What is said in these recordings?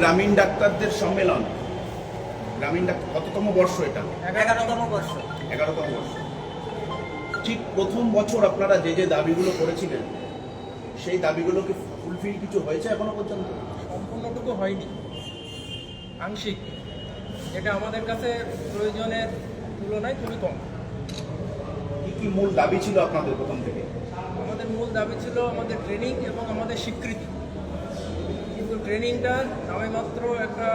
গ্রামীণ ডাক্তারদের সম্মেলন, গ্রামীণ ডাক্তার কততম বর্ষ এটা? 11তম বর্ষ। 11তম বর্ষ। ঠিক প্রথম বছর আপনারা যে যে দাবিগুলো করেছিলেন সেই দাবিগুলো কি ফুলফিল কিছু হয়েছে এখনো পর্যন্ত? সম্পূর্ণটুকু হয়নি, আংশিক। এটা আমাদের কাছে প্রয়োজনের তুলনায় খুবই কম। কি কি মূল দাবি ছিল আপনাদের প্রথম থেকে? আমাদের মূল দাবি ছিল আমাদের ট্রেনিং এবং আমাদের স্বীকৃতি। কিন্তু ট্রেনিংটা নামে মাত্র একটা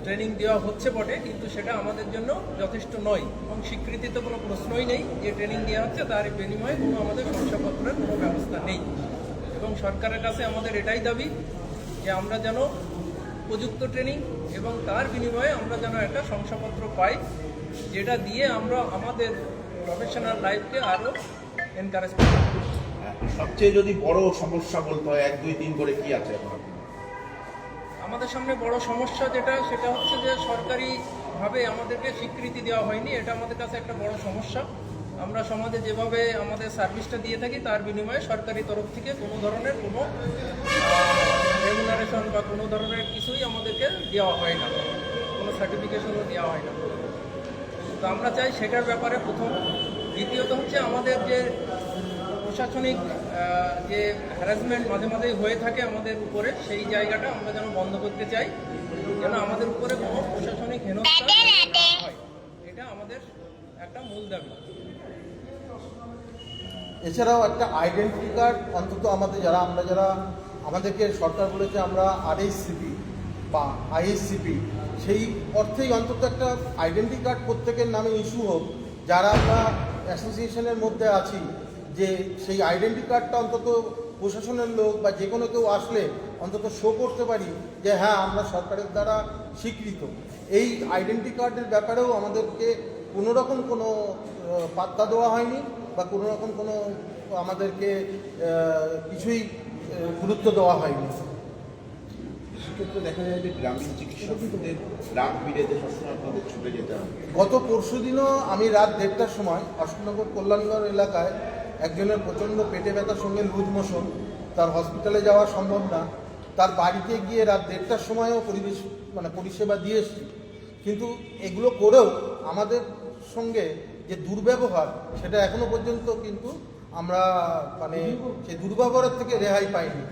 ট্রেনিং দেওয়া হচ্ছে বটে, কিন্তু সেটা আমাদের জন্য যথেষ্ট নয়। এবং স্বীকৃতি তো কোনো প্রশ্নই নেই, যে ট্রেনিং দেওয়া হচ্ছে তার বিনিময়ে কোনো আমাদের শংসাপত্রের কোনো ব্যবস্থা নেই। এবং সরকারের কাছে আমাদের এটাই দাবি যে আমরা যেন উপযুক্ত ট্রেনিং এবং তার বিনিময়ে আমরা যেন একটা শংসাপত্র পাই, যেটা দিয়ে আমরা আমাদের প্রফেশনাল লাইফকে আরও এনকারেজ করি। সবচেয়ে যদি বড় সমস্যা বলতে হয় 1, 2, 3 করে কি আছে এখন? আমাদের সামনে বড় সমস্যা সেটা হচ্ছে যে সরকারিভাবে আমাদেরকে স্বীকৃতি দেওয়া হয়নি। এটা আমাদের কাছে একটা বড় সমস্যা। আমরা সমাজে যেভাবে আমাদের সার্ভিসটা দিয়ে থাকি তার বিনিময়ে সরকারি তরফ থেকে কোনো ধরনের কোনো রেমুনারেশন বা কোনো ধরনের কিছুই আমাদেরকে দেওয়া হয় না, কোনো সার্টিফিকেশনও দেওয়া হয় না। তো আমরা চাই সেটার ব্যাপারে প্রথম। দ্বিতীয়ত হচ্ছে আমাদের যে প্রশাসনিক যে হ্যারাসমেন্ট মাঝে মাঝেই হয়ে থাকে আমাদের উপরে, সেই জায়গাটা আমরা যেন বন্ধ করতে চাই, যেন আমাদের উপরে কোনো প্রশাসনিক হেনস্থা না হয়। এটা আমাদের একটা মূল দাবি। এছাড়াও একটা আইডেন্টি কার্ড অন্তত আমরা যারা আমাদেরকে সরকার বলেছে আমরা আরএসসিপি বা আইএসসিপি, সেই অর্থেই অন্তত একটা আইডেন্টি কার্ড প্রত্যেকের নামে ইস্যু হোক, যারা আমরা অ্যাসোসিয়েশনের মধ্যে আছি, যে সেই আইডেন্টি কার্ডটা অন্তত প্রশাসনের লোক বা যে কোনো কেউ আসলে অন্তত শো করতে পারি যে হ্যাঁ আমরা সরকারের দ্বারা স্বীকৃত। এই আইডেন্টি কার্ডের ব্যাপারেও আমাদেরকে কোনোরকম কোনো পাত্তা দেওয়া হয়নি বা কোনোরকম কোনো আমাদেরকে কিছুই গুরুত্ব দেওয়া হয়নি। সেক্ষেত্রে দেখা যায় যে গ্রামীণ চিকিৎসকদের রাত বিরেতে সবসময় আপনাদের ছুটে যেতে হবে। গত পরশুদিনও আমি রাত 1:30টার সময় অশোকনগর কল্যাণগড় এলাকায় একজনের প্রচণ্ড পেটে ব্যথার সঙ্গে লুজ মোশন, তার হসপিটালে যাওয়া সম্ভব না, তার বাড়িতে গিয়ে রাত 1:30টার সময়ও পরিষেবা দিয়ে এসেছি। কিন্তু এগুলো করেও আমাদের সঙ্গে যে দুর্ব্যবহার, সেটা এখনো পর্যন্ত কিন্তু আমরা সেই দুর্ব্যবহারের থেকে রেহাই পাইনি।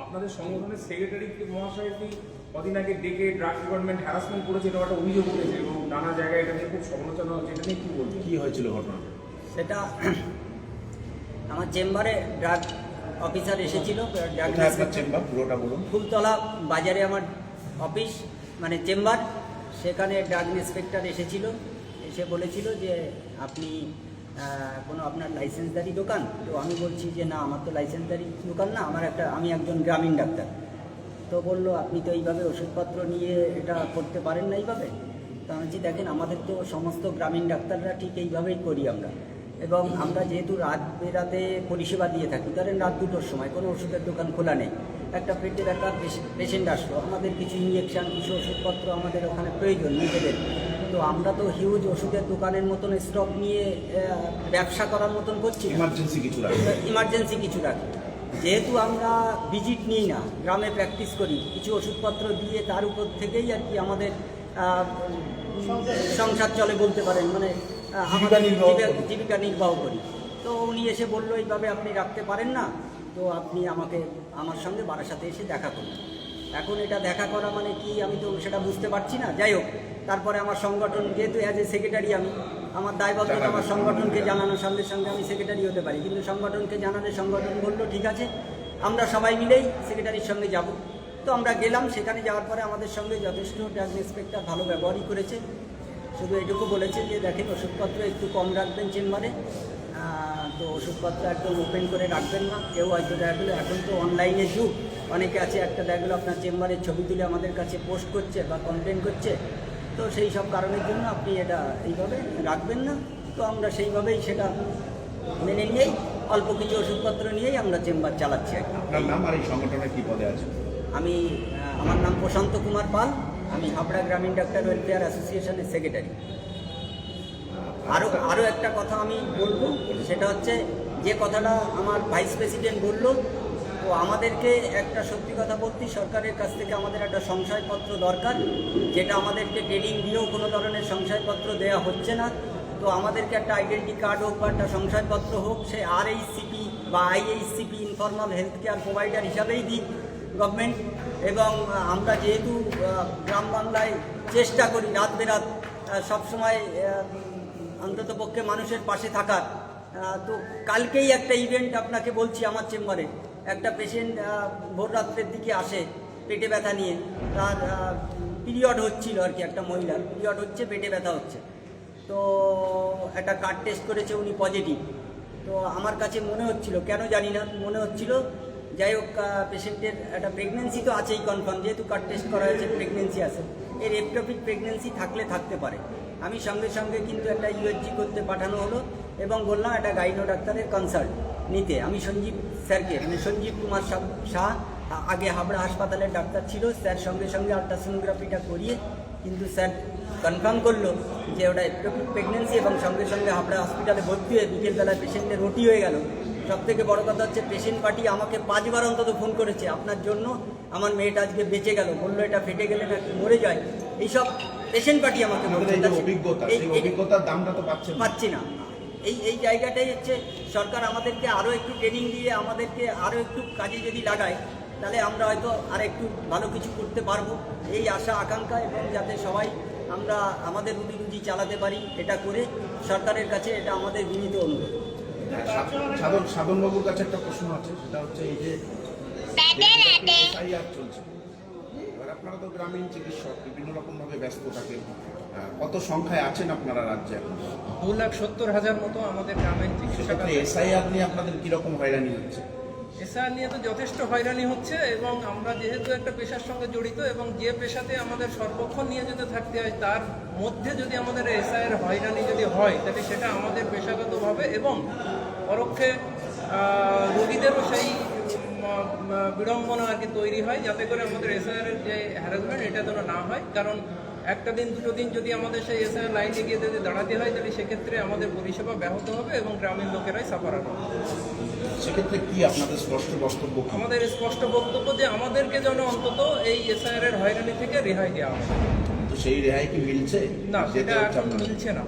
আপনাদের সংগঠনের সেক্রেটারি মহাশয়টি কদিন আগে ডেকে ড্রাগ ডিপার্টমেন্ট হ্যারাসমেন্ট করেছে, এটা একটা অভিযোগ উঠেছে এবং নানা জায়গায় এটা নিয়ে খুব সমালোচনা হচ্ছে। এটা নিয়ে কী বলবেন? কী হয়েছিল ঘটনা? সেটা আমার চেম্বারে ড্রাগ অফিসার এসেছিল। চেম্বার পুরোটা বলুন। ফুলতলা বাজারে আমার অফিস চেম্বার, সেখানে ড্রাগ ইন্সপেক্টর এসেছিল। এসে বলেছিল যে আপনি কোনো আপনার লাইসেন্সদারি দোকান? তো আমি বলছি যে না, আমার তো লাইসেন্সদারি দোকান না, আমি একজন গ্রামীণ ডাক্তার। তো বললো আপনি তো এইভাবে ওষুধপত্র নিয়ে এটা করতে পারেন না এইভাবে। তো আমি বলছি দেখেন, আমাদের তো সমস্ত গ্রামীণ ডাক্তাররা ঠিক এইভাবেই করি আমরা। এবং আমরা যেহেতু রাত বেরাতে পরিষেবা দিয়ে থাকি, ধরেন রাত 2টোর সময় কোনো ওষুধের দোকান খোলা নেই, একটা পেটে ব্যথার পেশেন্ট আসলো, আমাদের কিছু ইঞ্জেকশান, কিছু ওষুধপত্র আমাদের ওখানে প্রয়োজন নিজেদের। তো আমরা তো হিউজ ওষুধের দোকানের মতন স্টক নিয়ে ব্যবসা করার মতন করছি, ইমার্জেন্সি কিছু রাখি। যেহেতু আমরা ভিজিট নিই না, গ্রামে প্র্যাকটিস করি, কিছু ওষুধপত্র দিয়ে তার উপর থেকেই আর কি আমাদের সংসার চলে বলতে পারেন, আমাদের জীবিকা নির্বাহ করি। তো উনি এসে বললো এইভাবে আপনি রাখতে পারেন না, তো আপনি আমার সঙ্গে বারাসাতে এসে দেখা করুন। এখন এটা দেখা করা কি আমি তো সেটা বুঝতে পারছি না। যাই হোক, তারপরে আমার সংগঠন, যেহেতু অ্যাজ এ সেক্রেটারি আমার দায়বদ্ধতা আমার সংগঠনকে জানানোর সঙ্গে সঙ্গে আমি সেক্রেটারি হতে পারি, কিন্তু সংগঠনকে জানালে সংগঠন বললো ঠিক আছে আমরা সবাই মিলেই সেক্রেটারির সঙ্গে যাব। তো আমরা গেলাম, সেখানে যাওয়ার পরে আমাদের সঙ্গে যথেষ্ট ড্রাগ ইন্সপেক্টর ভালো ব্যবহারই করেছে। শুধু এটুকু বলেছে যে দেখেন ওষুধপত্র একটু কম রাখবেন চেম্বারে, তো ওষুধপত্র একদম ওপেন করে রাখবেন না। কেউ হয়তো দেখা গেলো, এখন তো অনলাইনে যুগ, অনেকে আছে একটা দেখা গেলো আপনার চেম্বারের ছবি তুলে আমাদের কাছে পোস্ট করছে বা কমপ্লেন করছে, তো সেই সব কারণের জন্য আপনি এটা এইভাবে রাখবেন না। তো আমরা সেইভাবেই সেটা মেনে নিয়েই অল্প কিছু ওষুধপত্র নিয়েই আমরা চেম্বার চালাচ্ছি। আপনার নাম আর এই সংগঠনের কী পদে আছে? আমার নাম প্রশান্ত কুমার পাল, আমি হাবড়া গ্রামীণ ডাক্তার ওয়েলফেয়ার অ্যাসোসিয়েশনের সেক্রেটারি। আরও একটা কথা আমি বলবো, সেটা হচ্ছে যে কথাটা আমার ভাইস প্রেসিডেন্ট বললো তো আমাদেরকে একটা সত্যি কথা বলতে সরকারের কাছ থেকে আমাদের একটা সংশয়পত্র দরকার, যেটা আমাদেরকে ট্রেনিং দিয়েও কোনো ধরনের সংশয়পত্র দেওয়া হচ্ছে না। তো আমাদেরকে একটা আইডেন্টি কার্ড হোক বা একটা সংশয়পত্র হোক, সে আরএইচসিপি বা আইএইচসিপি ইনফর্মাল হেলথ কেয়ার প্রোভাইডার হিসাবেই দিক গভর্নমেন্ট। এবং আমরা যেহেতু গ্রাম বাংলায় চেষ্টা করি রাত বেরাত সবসময় অন্ততপক্ষে মানুষের পাশে থাকার, তো কালকেই একটা ইভেন্ট আপনাকে বলছি, আমার চেম্বারে একটা পেশেন্ট ভোর রাত্রের দিকে আসে পেটে ব্যথা নিয়ে। তার পিরিয়ড হচ্ছিল আর কি, একটা মহিলার পিরিয়ড হচ্ছে, পেটে ব্যথা হচ্ছে। তো একটা কার্ড টেস্ট করেছে, উনি পজিটিভ। তো আমার কাছে মনে হচ্ছিল, কেন জানি না, মনে হচ্ছিল যাই হোক পেশেন্টের একটা প্রেগনেন্সি তো আছেই কনফার্ম, যেহেতু কার্ড টেস্ট করা হয়েছে প্রেগনেন্সি আছে, এর এক্টোপিক প্রেগনেন্সি থাকতে পারে। আমি সঙ্গে সঙ্গে কিন্তু একটা ইউএসজি করতে পাঠানো হলো এবং বললাম একটা গাইনো ডাক্তারের কনসাল্ট নিতে। আমি সঞ্জীব স্যারকে, মানে সঞ্জীব কুমার শাহ, আগে হাবড়া হাসপাতালের ডাক্তার ছিল, স্যার সঙ্গে সঙ্গে আল্ট্রাসোনোগ্রাফিটা করিয়ে কিন্তু স্যার কনফার্ম করলো যে ওটা এক্টোপিক প্রেগনেন্সি, এবং সঙ্গে সঙ্গে হাবড়া হসপিটালে ভর্তি হয়ে বিকেলবেলায় পেশেন্টের রুটি হয়ে গেল। সবথেকে বড় কথা হচ্ছে পেশেন্ট পার্টি আমাকে 5 বার অন্তত ফোন করেছে, আপনার জন্য আমার মেয়েটা আজকে বেঁচে গেল, বললো এটা ফেটে গেলে না মরে যায়। এইসব পেশেন্ট পার্টি আমাকে অভিজ্ঞতার দামটা তো পাচ্ছি না। এই জায়গাটাই হচ্ছে সরকার আমাদেরকে আরও একটু ট্রেনিং দিয়ে আমাদেরকে আরও একটু কাজে যদি লাগায়, তাহলে আমরা হয়তো আর একটু ভালো কিছু করতে পারবো, এই আশা আকাঙ্ক্ষা। এবং যাতে সবাই আমরা আমাদের রুজি চালাতে পারি, এটা করে সরকারের কাছে এটা আমাদের বিনীত অনুরোধ। সাধনবাবুর কাছে একটা প্রশ্ন আছে, সেটা হচ্ছে এই যে চলছে, এবার আপনারা তো গ্রামীণ চিকিৎসক, বিভিন্ন রকম ভাবে ব্যস্ত থাকেন, কত সংখ্যায় আছেন আপনারা রাজ্যে এখন? 2,70,000 মতো আমাদের গ্রামীণ চিকিৎসক আছে। এসআইআর নিয়ে আপনাদের কিরকম হয়রানি হচ্ছে? এসআইআর নিয়ে তো যথেষ্ট হয়রানি হচ্ছে, এবং আমরা যেহেতু একটা পেশার সঙ্গে জড়িত এবং যে পেশাতে আমাদের সর্বক্ষণ নিয়োজিত থাকতে হয়, তার মধ্যে যদি আমাদের এসআইআর হয়রানি যদি হয়, তাহলে সেটা আমাদের পেশাগতভাবে এবং পরোক্ষে রোগীদেরও সেই বিড়ম্বনা আর কি তৈরি হয়, যাতে করে আমাদের এসআইআরের যে হ্যারাসমেন্ট এটা যেন না হয়। কারণ একটা দিন দুটো দিন যদি আমাদের সেই এসআইআর লাইনে গিয়ে যদি দাঁড়াতে হয়, তাহলে সেক্ষেত্রে আমাদের পরিষেবা ব্যাহত হবে এবং গ্রামীণ লোকেরাই সাফার হবে। সেক্ষেত্রে কি আপনাদের স্পষ্ট বক্তব্য? আমাদের স্পষ্ট বক্তব্য যে আমাদেরকে যেন অন্তত এই এসআইআর এর হয়রানি থেকে রেহাই দেওয়া হবে। তো সেই রেহাই কি মিলছে? না, সেটা এখন মিলছে না।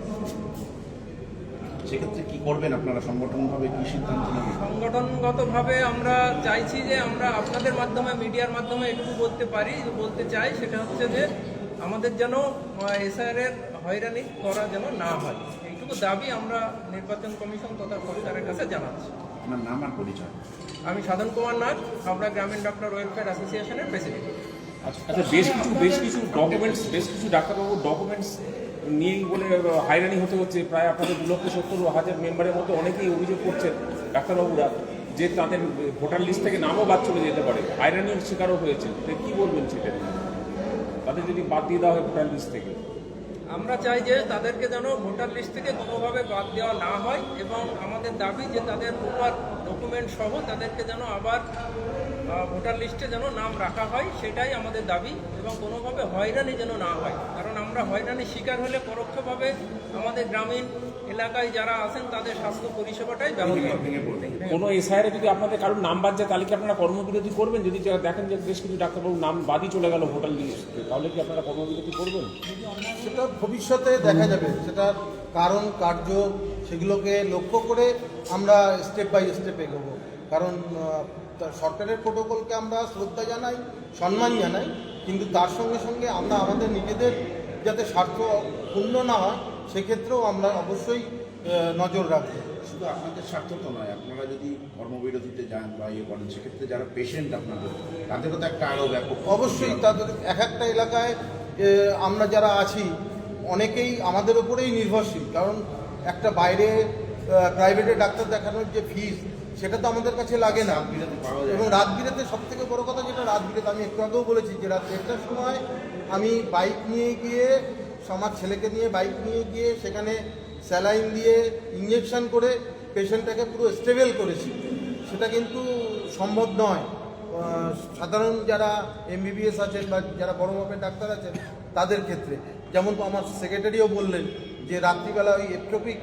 সেক্ষেত্রে কি করবেন আপনারা, সংগঠনভাবে কি সিদ্ধান্ত নেবেন? সংগঠনগতভাবে আমরা চাইছি যে আমরা আপনাদের মাধ্যমে, মিডিয়ার মাধ্যমে এটুকু বলতে চাই, সেটা হচ্ছে যে আমাদের যেন এসআইআর এর হয়রানি করা যেন না হয়, এইটুকু দাবি আমরা নির্বাচন কমিশন তথা সরকারের কাছে জানাচ্ছি। আপনার নাম আর পরিচয়? আমি সাধন কুমার নাগ, হাবড়া গ্রামীণ ডক্টর ওয়েলফেয়ার অ্যাসোসিয়েশনের প্রেসিডেন্ট। আচ্ছা, বেশ কিছু ডকুমেন্টস, বেশ কিছু ডাক্তারবাবুর ডকুমেন্টস নিয়েই বলে হয়রানি হচ্ছে। প্রায় আপনাদের 2,70,000 মেম্বারের মধ্যে অনেকেই অভিযোগ করছেন ডাক্তারবাবুরা যে তাদের ভোটার লিস্ট থেকে নামও বাদ চলে যেতে পারে, হয়রানির শিকারও হয়েছে। কি বলবেন সেটা, তাদের যদি বাদ দিয়ে দেওয়া হয় ভোটার লিস্ট থেকে? আমরা চাই যে তাদেরকে যেন ভোটার লিস্ট থেকে কোনোভাবে বাদ দেওয়া না হয়, এবং আমাদের দাবি যে তাদের প্রপার ডকুমেন্ট সহ তাদেরকে যেন আবার ভোটার লিস্টে যেন নাম রাখা হয়, সেটাই আমাদের দাবি। এবং কোনোভাবে হয়রানি যেন না হয়, কারণ আমরা হয়রানির শিকার হলে পরোক্ষভাবে আমাদের গ্রামীণ এলাকায় যারা আছেন তাদের স্বাস্থ্য পরিষেবাটাই ব্যাহত হবে। কোনো এসআইআর যদি আপনাদের কারোর নাম বাদ যায়, তাহলে কি আপনারা কর্মবিরতি করবেন? যদি দেখেন যে বেশ কিছু ডাক্তারবাবু নাম বাদই চলে গেল ভোটার লিস্টে, তাহলে কি আপনারা কর্মবিরতি করবেন? সেটা ভবিষ্যতে দেখা যাবে, সেটার কারণ কার্য সেগুলোকে লক্ষ্য করে আমরা স্টেপ বাই স্টেপ এগোবো। কারণ সরকারের প্রোটোকলকে আমরা শ্রদ্ধা জানাই, সম্মান জানাই, কিন্তু তার সঙ্গে সঙ্গে আমরা আমাদের নিজেদের যাতে স্বার্থ পূর্ণ না হয় সেক্ষেত্রেও আমরা অবশ্যই নজর রাখবো। শুধু আপনাদের স্বার্থ তো নয়, আপনারা যদি কর্মবিরতিতে যান বা ইয়ে করেন, সেক্ষেত্রে যারা পেশেন্ট আপনাদের, তাদেরও তো একটা আরও ব্যাপক। অবশ্যই তাদের একটা এলাকায় আমরা যারা আছি অনেকেই আমাদের ওপরেই নির্ভরশীল, কারণ একটা বাইরে প্রাইভেটে ডাক্তার দেখানোর যে ফিস সেটা তো আমাদের কাছে লাগে না। এবং রাত বিরেতে সব থেকে বড়ো কথা যেটা, রাত বিরেতে আমি একটু আগেও বলেছি যে রাত 1টার সময় আমি বাইক নিয়ে গিয়ে, আমার ছেলেকে নিয়ে বাইক নিয়ে গিয়ে সেখানে স্যালাইন দিয়ে ইঞ্জেকশন করে পেশেন্টটাকে পুরো স্টেবল করেছি। সেটা কিন্তু সম্ভব নয় সাধারণ যারা এমবিবিএস আছেন বা যারা বড় মাপের ডাক্তার আছেন তাদের ক্ষেত্রে। যেমন আমার সেক্রেটারিও বললেন যে রাত্রিবেলা ওই এক্টোপিক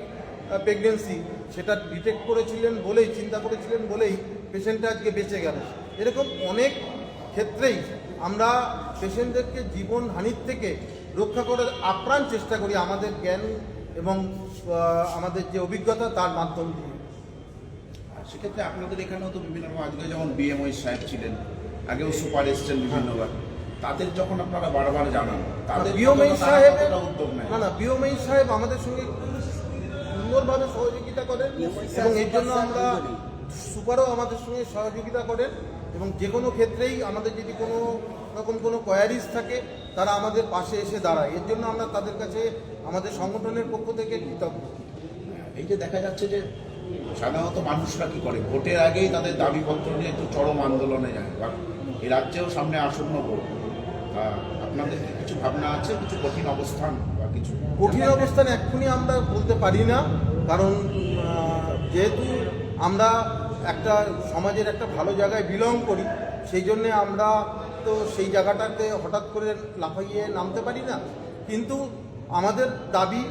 প্রেগনেন্সি সেটা ডিটেক্ট করেছিলেন বলেই, চিন্তা করেছিলেন বলেই পেশেন্টটা আজকে বেঁচে গেল। এরকম অনেক ক্ষেত্রেই আমরা পেশেন্টদেরকে জীবনহানির থেকে রক্ষা করার আপ্রাণ চেষ্টা করি আমাদের জ্ঞান এবং আমাদের যে অভিজ্ঞতা তার মাধ্যম দিয়ে। আর সেক্ষেত্রে আপনাদের এখানেও তো বিভিন্ন রকম, আজকে যেমন বিএমওই সাহেব ছিলেন, আগেও সুপার এসছেন বিভিন্নবার, তাদের যখন আপনারা বারবার জানান, তাদের বিএমওই সাহেব উদ্যোগ নেয় না, বিএমওই সাহেব আমাদের সঙ্গে সুন্দরভাবে সহযোগিতা করেন এবং এর জন্য আমরা সুপারও আমাদের সঙ্গে সহযোগিতা করেন এবং যে কোনো ক্ষেত্রেই আমাদের যদি কোনো রকম কোনো কোয়ারিজ থাকে তারা আমাদের পাশে এসে দাঁড়ায়। এর জন্য আমরা তাদের কাছে আমাদের সংগঠনের পক্ষ থেকে কৃতজ্ঞ। এই যে দেখা যাচ্ছে যে সাধারণত মানুষরা কি করে, ভোটের আগেই তাদের দাবিপত্র নিয়ে একটু চরম আন্দোলনে যায়, বা এই রাজ্যেও সামনে আসন্ন ভোট, আপনাদের কি কিছু ভাবনা আছে, কিছু কঠিন অবস্থান বা কিছু? কঠিন অবস্থান এক্ষুনি আমরা বলতে পারি না, কারণ যেহেতু আমরা একটা সমাজের একটা ভালো জায়গায় বিলং করি, সেই জন্যে আমরা তো সেই জায়গাটাতে হঠাৎ করে লাফাইয়ে নামতে পারি না। কিন্তু আমাদের দাবি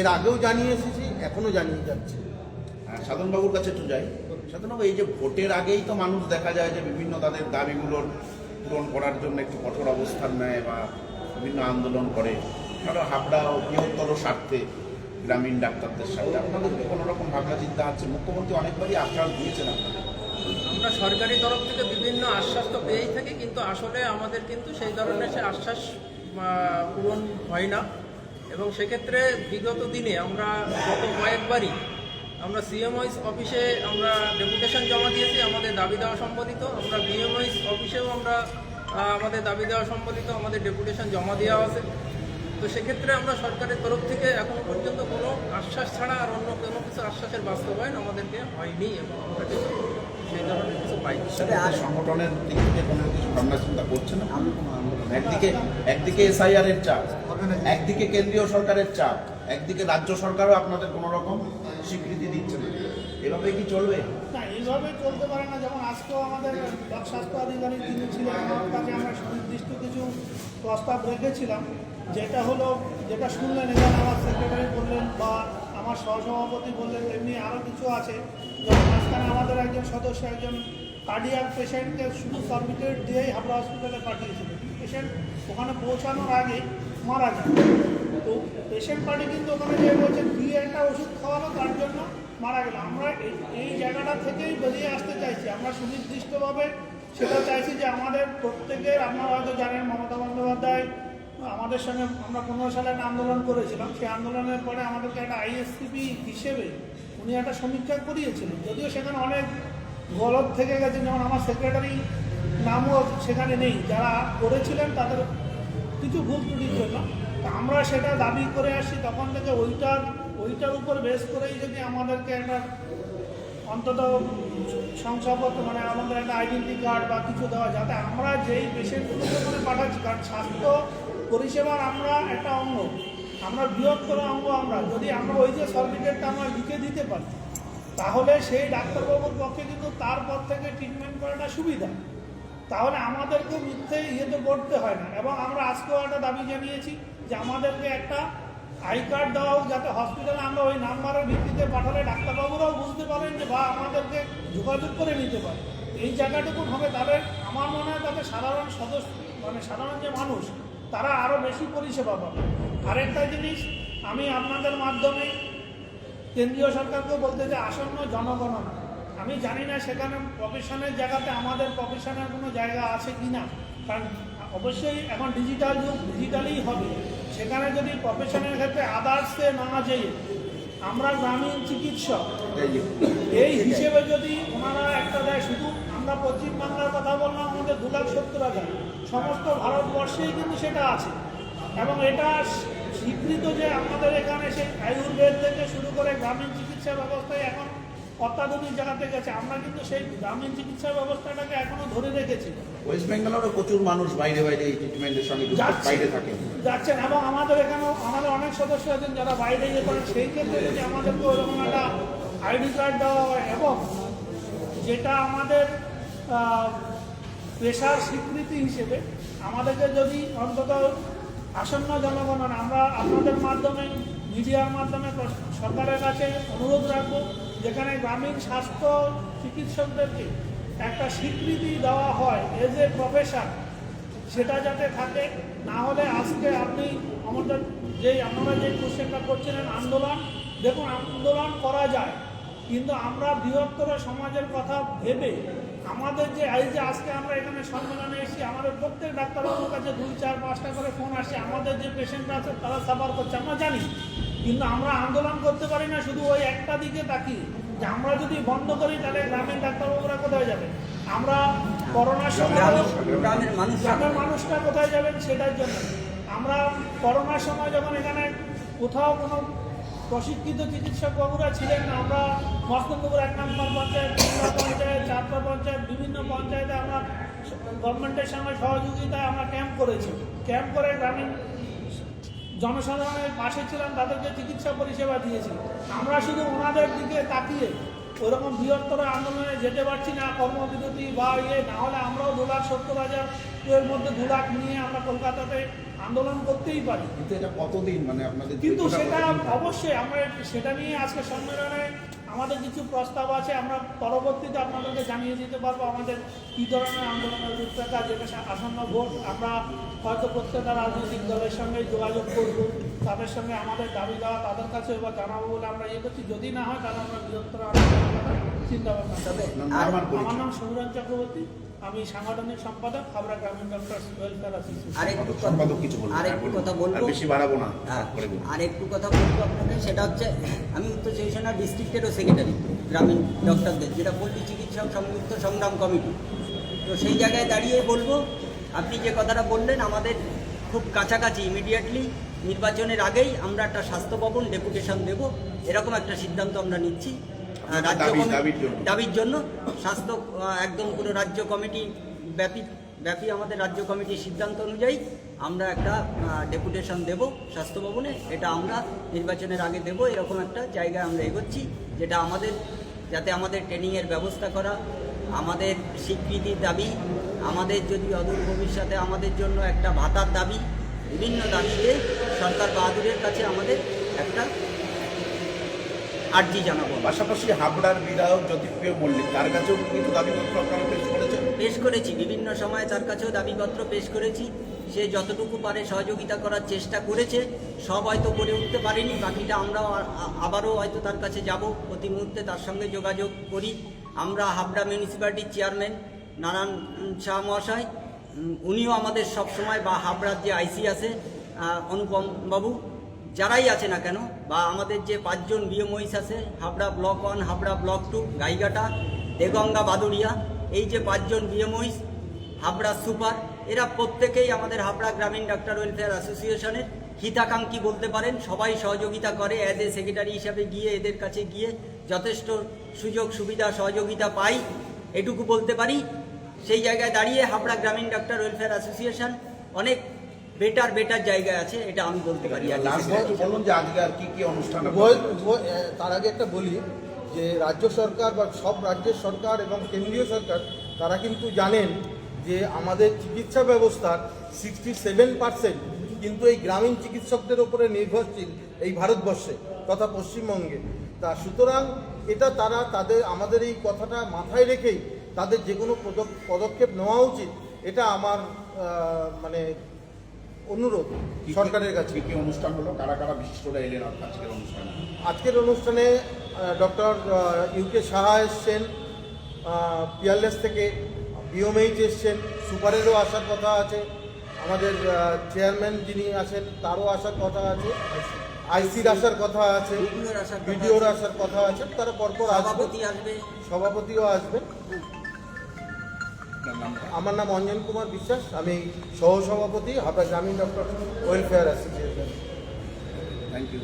এর আগেও জানিয়ে এসেছি, এখনও জানিয়ে যাচ্ছি। সাধনবাবুর কাছে একটু যাই। সাধনবাবু, এই যে ভোটের আগেই তো মানুষ দেখা যায় যে বিভিন্ন তাদের দাবিগুলোর পূরণ করার জন্য একটু কঠোর অবস্থান নেয় বা বিভিন্ন আন্দোলন করে, কারণ হাবড়া ও বৃহত্তর স্বার্থে গ্রামীণ ডাক্তারদের সাথে আপনাদের কি কোনো রকম ভাবনা চিন্তা আছে? মুখ্যমন্ত্রী অনেকবারই আশ্বাস দিয়েছেন আপনাদের। আমরা সরকারি তরফ থেকে বিভিন্ন আশ্বাস তো পেয়েই থাকি, কিন্তু আসলে আমাদের কিন্তু সেই ধরনের সে আশ্বাস পূরণ হয় না। এবং সেক্ষেত্রে বিগত দিনে আমরা গত কয়েকবারই আমরা সিএমওইস অফিসে আমরা ডেপুটেশন জমা দিয়েছি আমাদের দাবি দেওয়া সম্বলিত। আমরা বিএমওইস অফিসেও আমরা আমাদের দাবি দেওয়া সম্বলিত আমাদের ডেপুটেশন জমা দেওয়া আছে। তো সেক্ষেত্রে আমরা সরকারের তরফ থেকে এখনো পর্যন্ত কোনো আশ্বাস ছাড়া আর অন্য কোনো কিছু আশ্বাসের বাস্তবায়ন আমাদেরকে হয়নি এবং আমরা কিন্তু সেই ধরনের কিছু পাইনি। সংগঠনের দিক থেকে কোনো কিছু ভাবনা চিন্তা করছে না? একদিকে এসআইআর এর চাপ, একদিকে কেন্দ্রীয় সরকারের চাপ, একদিকে রাজ্য সরকারও আপনাদের কোনো রকম স্বীকৃতি দিচ্ছে না, এভাবে কি চলবে? না, এইভাবে চলতে পারে না। যেমন আজকেও আমাদের ব্লক স্বাস্থ্য আধিকারিক যিনি ছিলেন, আমার কাছে আমরা সুনির্দিষ্ট কিছু প্রস্তাব রেখেছিলাম, যেটা শুনলেন এখানে আমার সেক্রেটারি বললেন বা আমার সহসভাপতি বললেন, এমনি আরও কিছু আছে। যেমন মাঝখানে আমাদের একজন সদস্য একজন কার্ডিয়াক পেশেন্টকে শুধু সার্টিফিকেট দিয়েই হাবড়া হসপিটালে পাঠিয়েছিল। পেশেন্ট ওখানে পৌঁছানোর আগে মারা যায়। তো পেশেন্ট পার্টি কিন্তু ওখানে যে বলছে দিয়ে একটা ওষুধ খাওয়ালো, তার জন্য মারা গেল। আমরা এই জায়গাটা থেকেই বেরিয়ে আসতে চাইছি। আমরা সুনির্দিষ্টভাবে সেটা চাইছি যে আমাদের প্রত্যেকের, আপনারা হয়তো জানেন মমতা বন্দ্যোপাধ্যায় আমাদের সঙ্গে আমরা 15 সালে একটা আন্দোলন করেছিলাম। সেই আন্দোলনের পরে আমাদেরকে একটা আইএসসিপি হিসেবে উনি একটা সমীক্ষা করিয়েছিলেন, যদিও সেখানে অনেক গলত থেকে গেছে। যেমন আমার সেক্রেটারি নামও সেখানে নেই, যারা করেছিলেন তাদের কিছু ভুল ত্রুটির জন্য। তা আমরা সেটা দাবি করে আসছি তখন থেকে। ওইটার উপর বেস করেই যদি আমাদেরকে একটা অন্তত শংসাপত্র, মানে আমাদের একটা আইডেন্টি কার্ড বা কিছু দেওয়া, যাতে আমরা যেই পেশেন্টগুলোকে করে পাঠাচ্ছি, কারণ স্বাস্থ্য পরিষেবার আমরা একটা অঙ্গ, আমরা বৃহত্তর অঙ্গ। আমরা যদি আমরা ওই যে সার্টিফিকেটটা আমরা লিখে দিতে পারি, তাহলে সেই ডাক্তারবাবুর পক্ষে কিন্তু তারপর থেকে ট্রিটমেন্ট করাটা সুবিধা। তাহলে আমাদেরকে মিথ্যে ইয়েতে পড়তে হয় না। এবং আমরা আজকেও একটা দাবি জানিয়েছি যে আমাদেরকে একটা আই কার্ড দেওয়া হোক, যাতে হসপিটালে আমরা ওই নাম্বারের ভিত্তিতে পাঠালে ডাক্তারবাবুরাও বুঝতে পারেন যে বা আমাদেরকে যোগাযোগ করে নিতে পারে। এই জায়গাটুকু হবে, তাহলে আমার মনে হয় তাদের সাধারণ সদস্য, মানে সাধারণ যে মানুষ, তারা আরও বেশি পরিষেবা পাবে। আরেকটা জিনিস আমি আপনাদের মাধ্যমে কেন্দ্রীয় সরকারকেও বলতে চাই, আসন্ন জনগণনা, আমি জানি না সেখানে প্রফেশনের জায়গাতে আমাদের প্রফেশনের কোনো জায়গা আছে কি না। কারণ অবশ্যই এখন ডিজিটাল যুগ, ডিজিটালই হবে। সেখানে যদি প্রফেশনের ক্ষেত্রে আদার্সে না যেয়ে আমরা গ্রামীণ চিকিৎসক এই হিসেবে যদি ওনারা একটা দেয়, শুধু আমরা পশ্চিমবাংলার কথা বললাম, আমাদের 2,70,000, সমস্ত ভারতবর্ষেই কিন্তু সেটা আছে। এবং এটা স্বীকৃত যে আমাদের এখানে সেই আয়ুর্বেদ থেকে শুরু করে গ্রামীণ চিকিৎসা ব্যবস্থায় এখন অত্যাধুনিক জায়গাতে গেছে। আমরা কিন্তু সেই গ্রামীণ চিকিৎসা ব্যবস্থাটাকে এখনো ধরে রেখেছি। ওয়েস্ট বেঙ্গলেরও প্রচুর মানুষ বাইরে এই ট্রিটমেন্টের সঙ্গে বাইরে থাকে, যাচ্ছেন। এবং আমাদের এখানেও আমাদের অনেক সদস্য আছেন যারা বাইরে ইয়ে করেন। সেই ক্ষেত্রে যদি আমাদেরকে ওরকম একটা আইডি কার্ড দেওয়া হয়, এবং যেটা আমাদের পেশার স্বীকৃতি হিসেবে আমাদেরকে যদি অন্তত আসন্ন জনগণনা, আমরা আপনাদের মাধ্যমে মিডিয়ার মাধ্যমে সরকারের কাছে অনুরোধ রাখবো, যেখানে গ্রামীণ স্বাস্থ্য চিকিৎসকদেরকে একটা স্বীকৃতি দেওয়া হয় এজ এ প্রফেশন, সেটা যাতে থাকে। না হলে আজকে আপনি আমাদের আপনারা যে কোশ্চেনটা করছিলেন আন্দোলন, দেখুন আন্দোলন করা যায়, কিন্তু আমরা বৃহত্তর সমাজের কথা ভেবে আমাদের যে এই যে আজকে আমরা এখানে সম্মেলনে এসেছি, আমাদের প্রত্যেক ডাক্তারবাবুর কাছে 2, 4, 5টা করে ফোন আসছে, আমাদের যে পেশেন্টরা আছে তারা সাফার করছে, আমরা জানি, কিন্তু আমরা আন্দোলন করতে পারি না শুধু ওই একটা দিকে তাকিয়ে যে আমরা যদি বন্ধ করি তাহলে গ্রামীণ ডাক্তারবাবুরা কোথায় যাবে। আমরা করোনার সময় গ্রামের মানুষরা কোথায় যাবেন সেটার জন্য আমরা করোনার সময় যখন এখানে কোথাও কোনো প্রশিক্ষিত চিকিৎসক বাবুরা ছিলেন না, আমরা মস্তপুর 1 নম্বর পঞ্চায়েত, 3 পঞ্চায়েত, 4 পঞ্চায়েত, বিভিন্ন পঞ্চায়েতে আমরা গভর্নমেন্টের সঙ্গে সহযোগিতায় আমরা ক্যাম্প করেছি। ক্যাম্প করে গ্রামীণ জনসাধারণের পাশে ছিলাম, তাদেরকে চিকিৎসা পরিষেবা দিয়েছি। আমরা শুধু ওনাদের দিকে তাকিয়ে ওরকম বৃহত্তর আন্দোলনে যেতে পারছি না, কর্মবিরতি বা না হলে আমরাও 2,70,000 এর মধ্যে 2 লাখ নিয়ে আমরা কলকাতাতে আন্দোলন করতেই পারি। কিন্তু এটা কতদিন মানে আপনাদের, কিন্তু সেটা অবশ্যই আমরা সেটা নিয়ে আজকে সম্মেলনে আমাদের কিছু প্রস্তাব আছে, আমরা পরবর্তীতে আপনাদেরকে জানিয়ে দিতে পারবো আমাদের কী ধরনের আন্দোলনের রূপরেখা, যেটা আসন্ন ভোট আমরা হয়তো প্রত্যেকটা রাজনৈতিক দলের সঙ্গে যোগাযোগ করব, তাদের সঙ্গে আমাদের দাবি দেওয়া তাদের কাছে বা জানাবো বলে আমরা করছি। যদি না হয় তাহলে আমরা বৃহত্তর আন্দোলনের চিন্তা ভাবনা। আমার নাম সমীরণ চক্রবর্তী, আমি সাংগঠনিক সম্পাদক হাবড়া গ্রামীণ ডক্টরস ওয়েলফেয়ার অ্যাসোসিয়েশন। আরেকটু কথা বলবো, বেশি বাড়াবো না। আরেকটু কথা বলবো আপনাকে, সেটা হচ্ছে আমি উত্তর চব্বিশ পরগনা ডিস্ট্রিক্টেরও সেক্রেটারি গ্রামীণ ডক্টরদের, যেটা পল্লী চিকিৎসক সংযুক্ত সংগ্রাম কমিটি। তো সেই জায়গায় দাঁড়িয়ে বলবো, আপনি যে কথাটা বললেন, আমাদের খুব কাছাকাছি ইমিডিয়েটলি নির্বাচনের আগেই আমরা একটা স্বাস্থ্য ভবন ডেপুটেশন দেব, এরকম একটা সিদ্ধান্ত আমরা নিচ্ছি রাজ্য দাবির জন্য। স্বাস্থ্য একদম পুরো রাজ্য কমিটি ব্যাপী আমাদের রাজ্য কমিটির সিদ্ধান্ত অনুযায়ী আমরা একটা ডেপুটেশন দেব স্বাস্থ্য ভবনে, এটা আমরা নির্বাচনের আগে দেব। এরকম একটা জায়গায় আমরা এগোচ্ছি, যেটা আমাদের যাতে আমাদের ট্রেনিংয়ের ব্যবস্থা করা, আমাদের স্বীকৃতির দাবি, আমাদের যদি অদূর ভবিষ্যতে আমাদের জন্য একটা ভাতার দাবি, বিভিন্ন দাবিতে সরকার বাহাদুরের কাছে আমাদের একটা আর্জি জানাবো। পাশাপাশি হাবড়ার বিধায়ক জ্যোতিপ্রিয় মল্লিক, তার কাছেও কিন্তু দাবিপত্র আপনারা পেশ করেছি, বিভিন্ন সময়ে তার কাছেও দাবিপত্র পেশ করেছি। সে যতটুকু পারে সহযোগিতা করার চেষ্টা করেছে, সব হয়তো করে উঠতে পারিনি, বাকিটা আমরাও আবারও হয়তো তার কাছে যাব, প্রতি মুহূর্তে তার সঙ্গে যোগাযোগ করি। আমরা হাবড়া মিউনিসিপ্যালিটির চেয়ারম্যান নারায়ণ শাহ মহাশয়, উনিও আমাদের সব সময়, বা হাবড়ার যে আইসি আছে অনুপম বাবু, যারাই আছে না কেন, বা আমাদের যে 5 জন বিএমওইস আছে, হাবড়া ব্লক 1, হাবড়া ব্লক 2, গাইঘাটা, দেগঙ্গা, বাদুড়িয়া, এই যে 5 জন বিএমওইস, হাবড়া সুপার, এরা প্রত্যেকেই আমাদের হাবড়া গ্রামীণ ডাক্তার ওয়েলফেয়ার অ্যাসোসিয়েশনের হিতাকাঙ্ক্ষী বলতে পারেন। সবাই সহযোগিতা করে, অ্যাজ এ সেক্রেটারি হিসাবে গিয়ে এদের কাছে গিয়ে যথেষ্ট সুযোগ সুবিধা সহযোগিতা পাই, এটুকু বলতে পারি। সেই জায়গায় দাঁড়িয়ে হাবড়া গ্রামীণ ডাক্তার ওয়েলফেয়ার অ্যাসোসিয়েশন অনেক বেটার জায়গায় আছে, এটা আমি বলতে পারি। তার আগে একটা বলি যে রাজ্য সরকার বা সব রাজ্যের সরকার এবং কেন্দ্রীয় সরকার তারা কিন্তু জানেন যে আমাদের চিকিৎসা ব্যবস্থার 67% কিন্তু এই গ্রামীণ চিকিৎসকদের উপরে নির্ভরশীল এই ভারতবর্ষে তথা পশ্চিমবঙ্গে। তা সুতরাং এটা তারা আমাদের এই কথাটা মাথায় রেখেই তাদের যে কোনো পদক্ষেপ নেওয়া উচিত, এটা আমার মানে অনুরোধ সরকারের কাছে। কি অনুষ্ঠান হলো, কারা কারা বিশিষ্টরা এলেন আজকের অনুষ্ঠানে? আজকের অনুষ্ঠানে ডক্টর ইউকে সাহা এসছেন, পিয়ারলেস থেকে বিওমএইচ এসছেন, সুপারেরও আসার কথা আছে, আমাদের চেয়ারম্যান যিনি আছেন তারও আসার কথা আছে, আইসির আসার কথা আছে, বিডিওর আসার কথা আছে, তারা পরপর আসবে, সভাপতিও আসবেন। আমার নাম অঞ্জন কুমার বিশ্বাস, আমি সহসভাপতি হাবড়া গ্রামীণ doctor welfare association. Thank you.